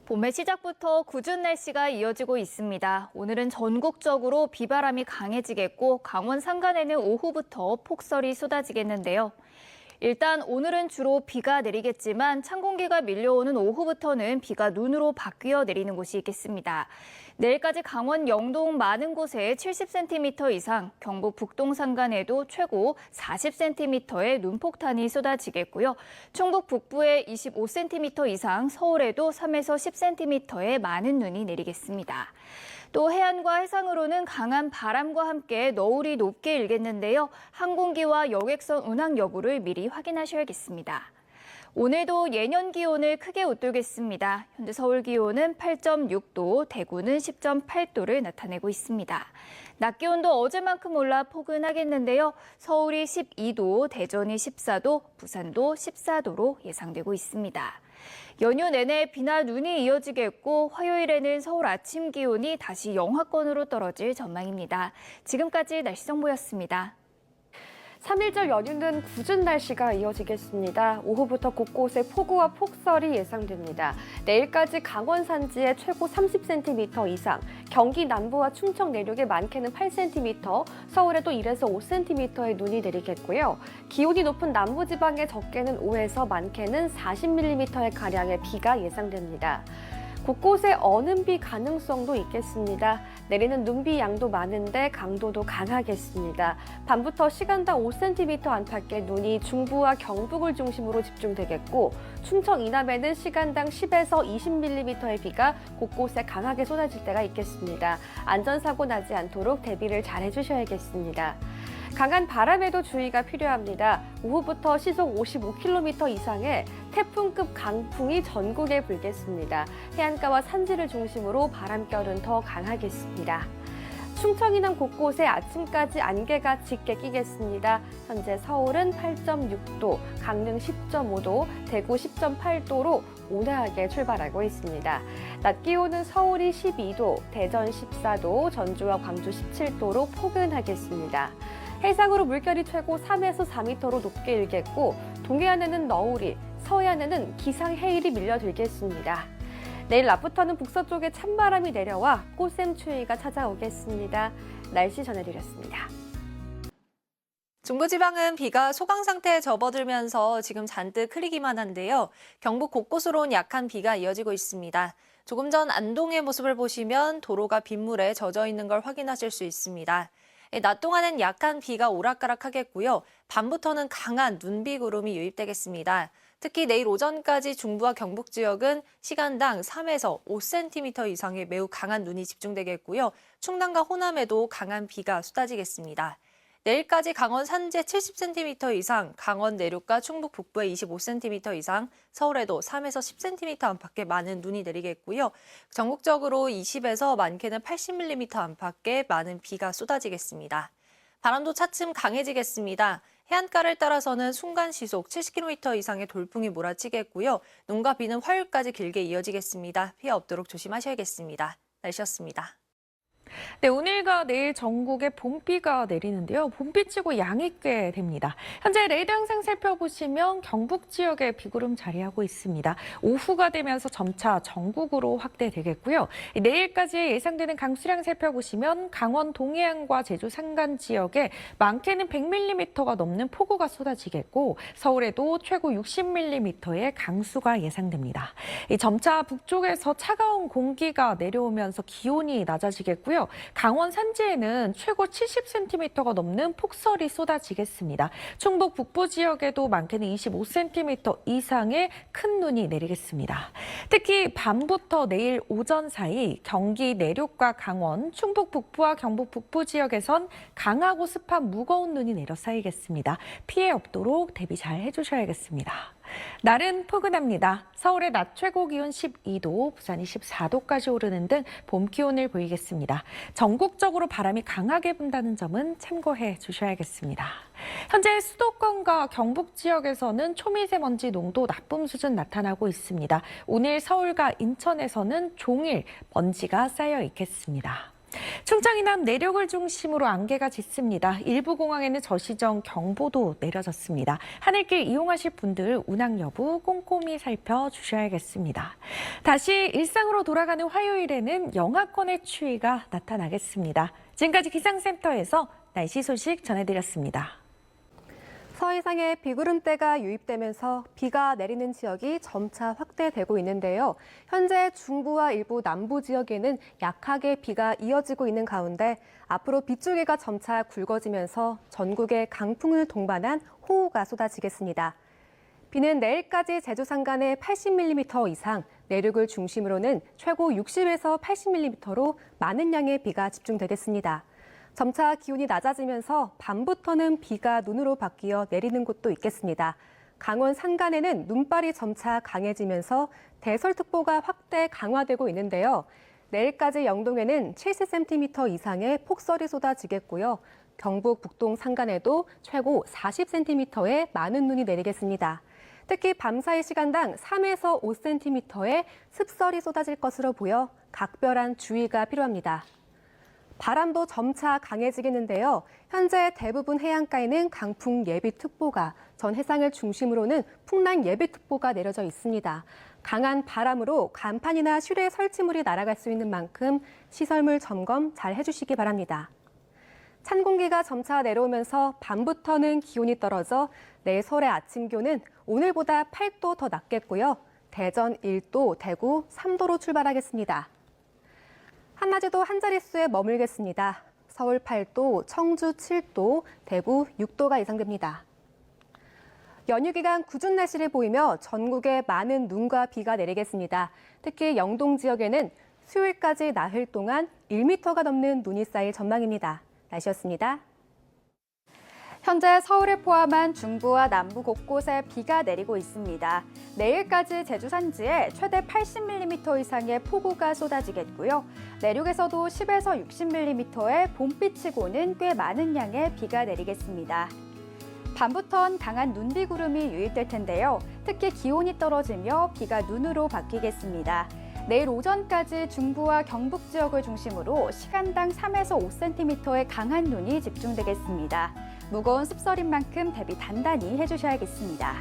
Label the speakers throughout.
Speaker 1: 봄의 시작부터 궂은 날씨가 이어지고 있습니다. 오늘은 전국적으로 비바람이 강해지겠고 강원 산간에는 오후부터 폭설이 쏟아지겠는데요. 일단 오늘은 주로 비가 내리겠지만 찬 공기가 밀려오는 오후부터는 비가 눈으로 바뀌어 내리는 곳이 있겠습니다. 내일까지 강원 영동 많은 곳에 70cm 이상, 경북 북동 산간에도 최고 40cm의 눈폭탄이 쏟아지겠고요. 충북 북부에 25cm 이상, 서울에도 3에서 10cm의 많은 눈이 내리겠습니다. 또 해안과 해상으로는 강한 바람과 함께 너울이 높게 일겠는데요. 항공기와 여객선 운항 여부를 미리 확인하셔야겠습니다. 오늘도 예년 기온을 크게 웃돌겠습니다. 현재 서울 기온은 8.6도, 대구는 10.8도를 나타내고 있습니다. 낮 기온도 어제만큼 올라 포근하겠는데요. 서울이 12도, 대전이 14도, 부산도 14도로 예상되고 있습니다. 연휴 내내 비나 눈이 이어지겠고 화요일에는 서울 아침 기온이 다시 영하권으로 떨어질 전망입니다. 지금까지 날씨 정보였습니다.
Speaker 2: 3일절 연휴는 궂은 날씨가 이어지겠습니다. 오후부터 곳곳에 폭우와 폭설이 예상됩니다. 내일까지 강원 산지에 최고 30cm 이상, 경기 남부와 충청 내륙에 많게는 8cm, 서울에도 1에서 5cm의 눈이 내리겠고요. 기온이 높은 남부지방에 적게는 5에서 많게는 40mm의 가량의 비가 예상됩니다. 곳곳에 어는 비 가능성도 있겠습니다. 내리는 눈비 양도 많은데 강도도 강하겠습니다. 밤부터 시간당 5cm 안팎의 눈이 중부와 경북을 중심으로 집중되겠고 충청 이남에는 시간당 10에서 20mm의 비가 곳곳에 강하게 쏟아질 때가 있겠습니다. 안전사고 나지 않도록 대비를 잘 해주셔야겠습니다. 강한 바람에도 주의가 필요합니다. 오후부터 시속 55km 이상의 태풍급 강풍이 전국에 불겠습니다. 해안가와 산지를 중심으로 바람결은 더 강하겠습니다. 충청 이남 곳곳에 아침까지 안개가 짙게 끼겠습니다. 현재 서울은 8.6도, 강릉 10.5도, 대구 10.8도로 온화하게 출발하고 있습니다. 낮 기온은 서울이 12도, 대전 14도, 전주와 광주 17도로 포근하겠습니다. 해상으로 물결이 최고 3에서 4m로 높게 일겠고 동해안에는 너울이, 서해안에는 기상해일이 밀려들겠습니다. 내일 낮부터는 북서쪽에 찬바람이 내려와 꽃샘추위가 찾아오겠습니다. 날씨 전해드렸습니다.
Speaker 3: 중부지방은 비가 소강 상태에 접어들면서 지금 잔뜩 흐리기만 한데요. 경북 곳곳으로는 약한 비가 이어지고 있습니다. 조금 전 안동의 모습을 보시면 도로가 빗물에 젖어 있는 걸 확인하실 수 있습니다. 낮 동안엔 약한 비가 오락가락하겠고요. 밤부터는 강한 눈비 구름이 유입되겠습니다. 특히 내일 오전까지 중부와 경북 지역은 시간당 3에서 5cm 이상의 매우 강한 눈이 집중되겠고요. 충남과 호남에도 강한 비가 쏟아지겠습니다. 내일까지 강원 산지에 70cm 이상, 강원 내륙과 충북 북부에 25cm 이상, 서울에도 3에서 10cm 안팎의 많은 눈이 내리겠고요. 전국적으로 20에서 많게는 80mm 안팎의 많은 비가 쏟아지겠습니다. 바람도 차츰 강해지겠습니다. 해안가를 따라서는 순간 시속 70km 이상의 돌풍이 몰아치겠고요. 눈과 비는 화요일까지 길게 이어지겠습니다. 피해 없도록 조심하셔야겠습니다. 날씨였습니다.
Speaker 4: 네, 오늘과 내일 전국에 봄비가 내리는데요. 봄비치고 양이 꽤 됩니다. 현재 레이더 영상 살펴보시면 경북 지역에 비구름 자리하고 있습니다. 오후가 되면서 점차 전국으로 확대되겠고요. 내일까지 예상되는 강수량 살펴보시면 강원 동해안과 제주 산간 지역에 많게는 100mm가 넘는 폭우가 쏟아지겠고 서울에도 최고 60mm의 강수가 예상됩니다. 점차 북쪽에서 차가운 공기가 내려오면서 기온이 낮아지겠고요. 강원 산지에는 최고 70cm가 넘는 폭설이 쏟아지겠습니다. 충북 북부 지역에도 많게는 25cm 이상의 큰 눈이 내리겠습니다. 특히 밤부터 내일 오전 사이 경기 내륙과 강원, 충북 북부와 경북 북부 지역에선 강하고 습한 무거운 눈이 내려 쌓이겠습니다. 피해 없도록 대비 잘 해주셔야겠습니다. 날은 포근합니다. 서울의 낮 최고 기온 12도, 부산이 14도까지 오르는 등 봄 기온을 보이겠습니다. 전국적으로 바람이 강하게 분다는 점은 참고해 주셔야겠습니다. 현재 수도권과 경북 지역에서는 초미세먼지 농도 나쁨 수준 나타나고 있습니다. 오늘 서울과 인천에서는 종일 먼지가 쌓여 있겠습니다. 충청 이남 내륙을 중심으로 안개가 짙습니다. 일부 공항에는 저시정 경보도 내려졌습니다. 하늘길 이용하실 분들 운항 여부 꼼꼼히 살펴주셔야겠습니다. 다시 일상으로 돌아가는 화요일에는 영하권의 추위가 나타나겠습니다. 지금까지 기상센터에서 날씨 소식 전해드렸습니다.
Speaker 2: 서해상에 비구름대가 유입되면서 비가 내리는 지역이 점차 확대되고 있는데요. 현재 중부와 일부 남부 지역에는 약하게 비가 이어지고 있는 가운데 앞으로 빗줄기가 점차 굵어지면서 전국에 강풍을 동반한 호우가 쏟아지겠습니다. 비는 내일까지 제주 산간에 80mm 이상, 내륙을 중심으로는 최고 60에서 80mm로 많은 양의 비가 집중되겠습니다. 점차 기온이 낮아지면서 밤부터는 비가 눈으로 바뀌어 내리는 곳도 있겠습니다. 강원 산간에는 눈발이 점차 강해지면서 대설특보가 확대 강화되고 있는데요. 내일까지 영동에는 70cm 이상의 폭설이 쏟아지겠고요. 경북 북동 산간에도 최고 40cm의 많은 눈이 내리겠습니다. 특히 밤사이 시간당 3에서 5cm의 습설이 쏟아질 것으로 보여 각별한 주의가 필요합니다. 바람도 점차 강해지겠는데요. 현재 대부분 해안가에는 강풍 예비특보가, 전 해상을 중심으로는 풍랑 예비특보가 내려져 있습니다. 강한 바람으로 간판이나 실외 설치물이 날아갈 수 있는 만큼 시설물 점검 잘 해주시기 바랍니다. 찬 공기가 점차 내려오면서 밤부터는 기온이 떨어져 내일 서울의 아침 기온은 오늘보다 8도 더 낮겠고요. 대전 1도, 대구 3도로 출발하겠습니다. 한낮에도 한 자릿수에 머물겠습니다. 서울 8도, 청주 7도, 대구 6도가 예상됩니다. 연휴 기간 궂은 날씨를 보이며 전국에 많은 눈과 비가 내리겠습니다. 특히 영동 지역에는 수요일까지 나흘 동안 1m가 넘는 눈이 쌓일 전망입니다. 날씨였습니다.
Speaker 1: 현재 서울을 포함한 중부와 남부 곳곳에 비가 내리고 있습니다. 내일까지 제주 산지에 최대 80mm 이상의 폭우가 쏟아지겠고요. 내륙에서도 10에서 60mm의 봄비치고는 꽤 많은 양의 비가 내리겠습니다. 밤부턴 강한 눈비구름이 유입될 텐데요. 특히 기온이 떨어지며 비가 눈으로 바뀌겠습니다. 내일 오전까지 중부와 경북 지역을 중심으로 시간당 3에서 5cm의 강한 눈이 집중되겠습니다. 무거운 습설인 만큼 대비 단단히 해주셔야겠습니다.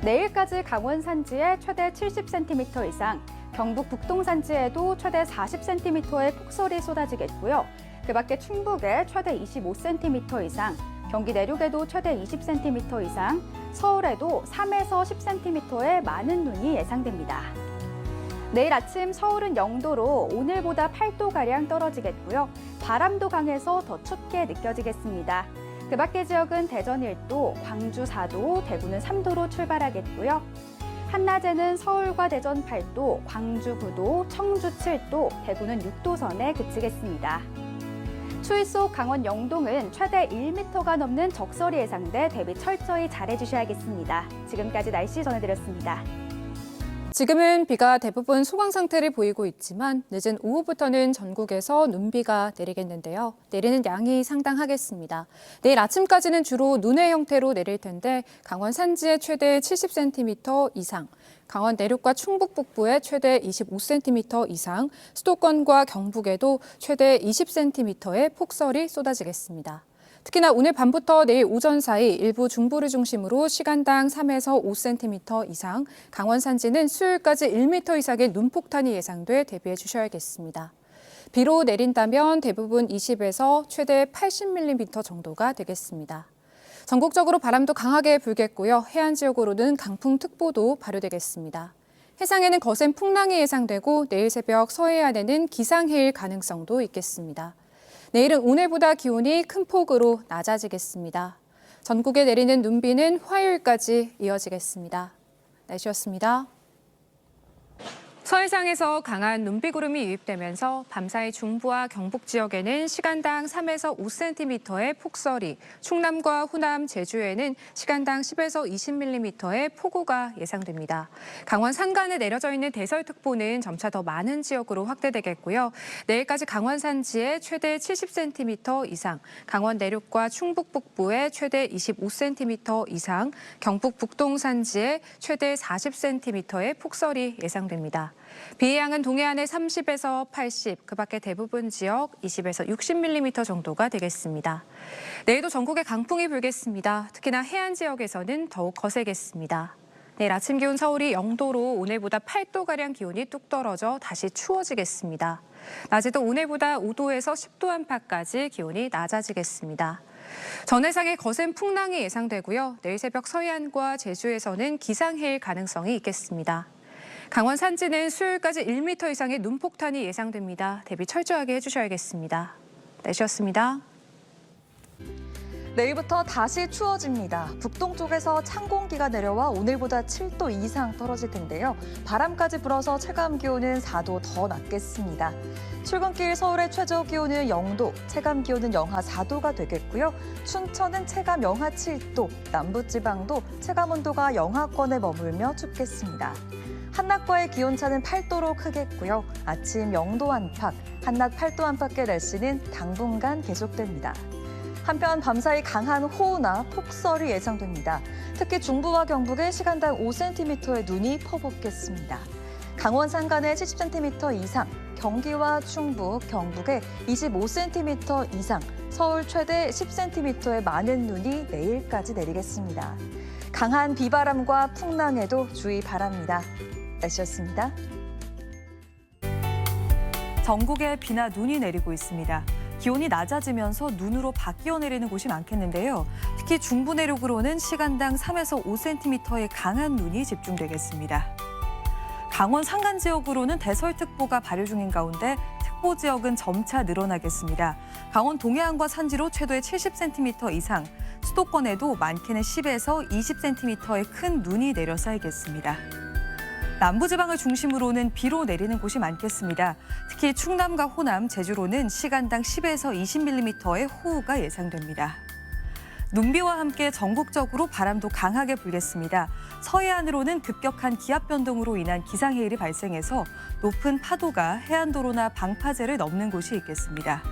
Speaker 1: 내일까지 강원 산지에 최대 70cm 이상, 경북 북동 산지에도 최대 40cm의 폭설이 쏟아지겠고요. 그 밖에 충북에 최대 25cm 이상, 경기 내륙에도 최대 20cm 이상, 서울에도 3에서 10cm의 많은 눈이 예상됩니다. 내일 아침 서울은 0도로 오늘보다 8도가량 떨어지겠고요. 바람도 강해서 더 춥게 느껴지겠습니다. 그 밖의 지역은 대전 1도, 광주 4도, 대구는 3도로 출발하겠고요. 한낮에는 서울과 대전 8도, 광주 9도, 청주 7도, 대구는 6도 선에 그치겠습니다. 추위 속 강원 영동은 최대 1m가 넘는 적설이 예상돼 대비 철저히 잘해주셔야겠습니다. 지금까지 날씨 전해드렸습니다.
Speaker 5: 지금은 비가 대부분 소강 상태를 보이고 있지만 늦은 오후부터는 전국에서 눈비가 내리겠는데요. 내리는 양이 상당하겠습니다. 내일 아침까지는 주로 눈의 형태로 내릴 텐데 강원 산지에 최대 70cm 이상, 강원 내륙과 충북 북부에 최대 25cm 이상, 수도권과 경북에도 최대 20cm의 폭설이 쏟아지겠습니다. 특히나 오늘 밤부터 내일 오전 사이 일부 중부를 중심으로 시간당 3에서 5cm 이상, 강원 산지는 수요일까지 1m 이상의 눈폭탄이 예상돼 대비해 주셔야겠습니다. 비로 내린다면 대부분 20에서 최대 80mm 정도가 되겠습니다. 전국적으로 바람도 강하게 불겠고요. 해안 지역으로는 강풍특보도 발효되겠습니다. 해상에는 거센 풍랑이 예상되고 내일 새벽 서해안에는 기상해일 가능성도 있겠습니다. 내일은 오늘보다 기온이 큰 폭으로 낮아지겠습니다. 전국에 내리는 눈비는 화요일까지 이어지겠습니다. 날씨였습니다. 서해상에서 강한 눈비구름이 유입되면서 밤사이 중부와 경북 지역에는 시간당 3에서 5cm의 폭설이, 충남과 호남, 제주에는 시간당 10에서 20mm의 폭우가 예상됩니다. 강원 산간에 내려져 있는 대설특보는 점차 더 많은 지역으로 확대되겠고요. 내일까지 강원 산지에 최대 70cm 이상, 강원 내륙과 충북 북부에 최대 25cm 이상, 경북 북동 산지에 최대 40cm의 폭설이 예상됩니다. 비의 양은 동해안에 30에서 80, 그 밖에 대부분 지역 20에서 60mm 정도가 되겠습니다. 내일도 전국에 강풍이 불겠습니다. 특히나 해안 지역에서는 더욱 거세겠습니다. 내일 아침 기온 서울이 0도로 오늘보다 8도가량 기온이 뚝 떨어져 다시 추워지겠습니다. 낮에도 오늘보다 5도에서 10도 안팎까지 기온이 낮아지겠습니다. 전해상에 거센 풍랑이 예상되고요. 내일 새벽 서해안과 제주에서는 기상해일 가능성이 있겠습니다. 강원 산지는 수요일까지 1m 이상의 눈폭탄이 예상됩니다. 대비 철저하게 해주셔야겠습니다. 날씨였습니다.
Speaker 6: 내일부터 다시 추워집니다. 북동쪽에서 찬 공기가 내려와 오늘보다 7도 이상 떨어질 텐데요. 바람까지 불어서 체감 기온은 4도 더 낮겠습니다. 출근길 서울의 최저 기온은 0도, 체감 기온은 영하 4도가 되겠고요. 춘천은 체감 영하 7도, 남부지방도 체감 온도가 영하권에 머물며 춥겠습니다. 한낮과의 기온차는 8도로 크겠고요. 아침 0도 안팎, 한낮 8도 안팎의 날씨는 당분간 계속됩니다. 한편 밤사이 강한 호우나 폭설이 예상됩니다. 특히 중부와 경북에 시간당 5cm의 눈이 퍼붓겠습니다. 강원 산간에 70cm 이상, 경기와 충북, 경북에 25cm 이상, 서울 최대 10cm의 많은 눈이 내일까지 내리겠습니다. 강한 비바람과 풍랑에도 주의 바랍니다. 날씨였습니다.
Speaker 7: 전국에 비나 눈이 내리고 있습니다. 기온이 낮아지면서 눈으로 바뀌어 내리는 곳이 많겠는데요. 특히 중부 내륙으로는 시간당 3에서 5cm의 강한 눈이 집중되겠습니다. 강원 산간 지역으로는 대설특보가 발효 중인 가운데 특보 지역은 점차 늘어나겠습니다. 강원 동해안과 산지로 최대 70cm 이상, 수도권에도 많게는 10에서 20cm의 큰 눈이 내려 쌓이겠습니다. 남부지방을 중심으로는 비로 내리는 곳이 많겠습니다. 특히 충남과 호남, 제주로는 시간당 10에서 20mm의 호우가 예상됩니다. 눈비와 함께 전국적으로 바람도 강하게 불겠습니다. 서해안으로는 급격한 기압 변동으로 인한 기상해일이 발생해서 높은 파도가 해안도로나 방파제를 넘는 곳이 있겠습니다.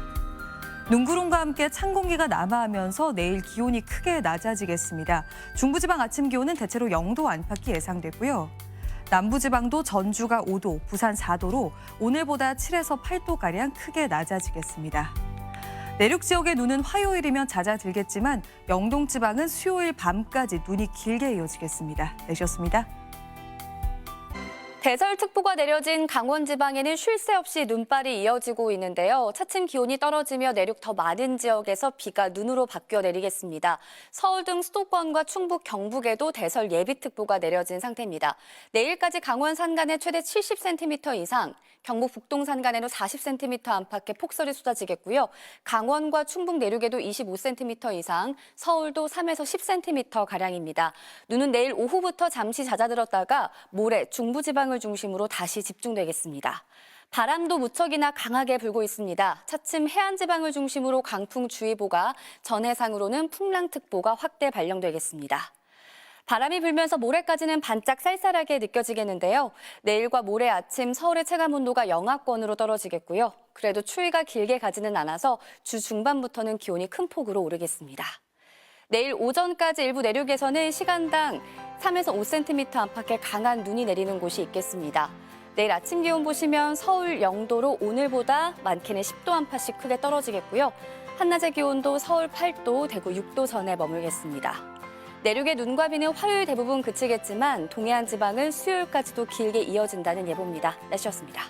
Speaker 7: 눈구름과 함께 찬 공기가 남하하면서 내일 기온이 크게 낮아지겠습니다. 중부지방 아침 기온은 대체로 0도 안팎이 예상되고요. 남부지방도 전주가 5도, 부산 4도로 오늘보다 7에서 8도가량 크게 낮아지겠습니다. 내륙 지역의 눈은 화요일이면 잦아들겠지만 영동지방은 수요일 밤까지 눈이 길게 이어지겠습니다. 내셨습니다.
Speaker 8: 대설특보가 내려진 강원 지방에는 쉴 새 없이 눈발이 이어지고 있는데요. 차츰 기온이 떨어지며 내륙 더 많은 지역에서 비가 눈으로 바뀌어 내리겠습니다. 서울 등 수도권과 충북, 경북에도 대설 예비특보가 내려진 상태입니다. 내일까지 강원 산간에 최대 70cm 이상, 경북 북동 산간에도 40cm 안팎의 폭설이 쏟아지겠고요. 강원과 충북 내륙에도 25cm 이상, 서울도 3에서 10cm가량입니다. 눈은 내일 오후부터 잠시 잦아들었다가 모레 중부지방을 중심으로 다시 집중되겠습니다. 바람도 무척이나 강하게 불고 있습니다. 차츰 해안지방을 중심으로 강풍주의보가, 전해상으로는 풍랑특보가 확대 발령되겠습니다. 바람이 불면서 모레까지는 반짝 쌀쌀하게 느껴지겠는데요. 내일과 모레 아침 서울의 체감온도가 영하권으로 떨어지겠고요. 그래도 추위가 길게 가지는 않아서 주 중반부터는 기온이 큰 폭으로 오르겠습니다. 내일 오전까지 일부 내륙에서는 시간당 3에서 5cm 안팎의 강한 눈이 내리는 곳이 있겠습니다. 내일 아침 기온 보시면 서울 0도로 오늘보다 많게는 10도 안팎씩 크게 떨어지겠고요. 한낮의 기온도 서울 8도, 대구 6도 전에 머물겠습니다. 내륙의 눈과 비는 화요일 대부분 그치겠지만 동해안 지방은 수요일까지도 길게 이어진다는 예보입니다. 날씨였습니다.